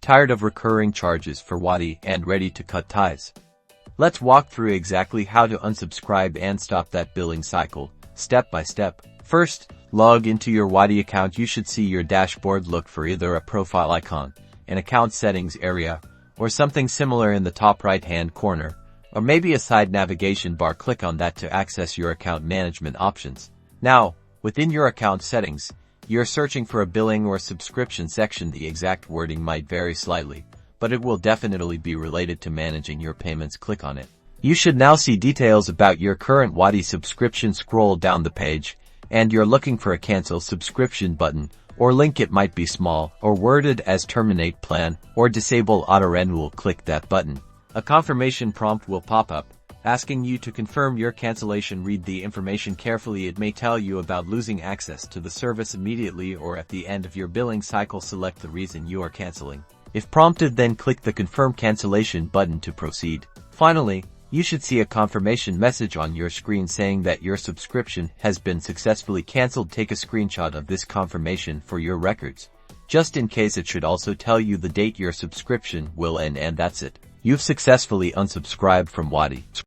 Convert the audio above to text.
Tired of recurring charges for Wati and ready to cut ties? Let's walk through exactly how to unsubscribe and stop that billing cycle, step by step. First, log into your Wati account. You should see your dashboard. Look for either a profile icon, an account settings area, or something similar in the top right-hand corner, or maybe a side navigation bar. Click on that to access your account management options. Now, within your account settings, you're searching for a billing or subscription section. The exact wording might vary slightly, but it will definitely be related to managing your payments. Click on it. You should now see details about your current Wati subscription. Scroll down the page, and you're looking for a cancel subscription button or link. It might be small or worded as terminate plan or disable auto renewal. Click that button. A confirmation prompt will pop up, asking you to confirm your cancellation. Read the information carefully. It may tell you about losing access to the service immediately or at the end of your billing cycle. Select the reason you are canceling. If prompted, then click the confirm cancellation button to proceed. Finally, you should see a confirmation message on your screen saying that your subscription has been successfully canceled. Take a screenshot of this confirmation for your records. Just in case, it should also tell you the date your subscription will end, and that's it. You've successfully unsubscribed from Wati.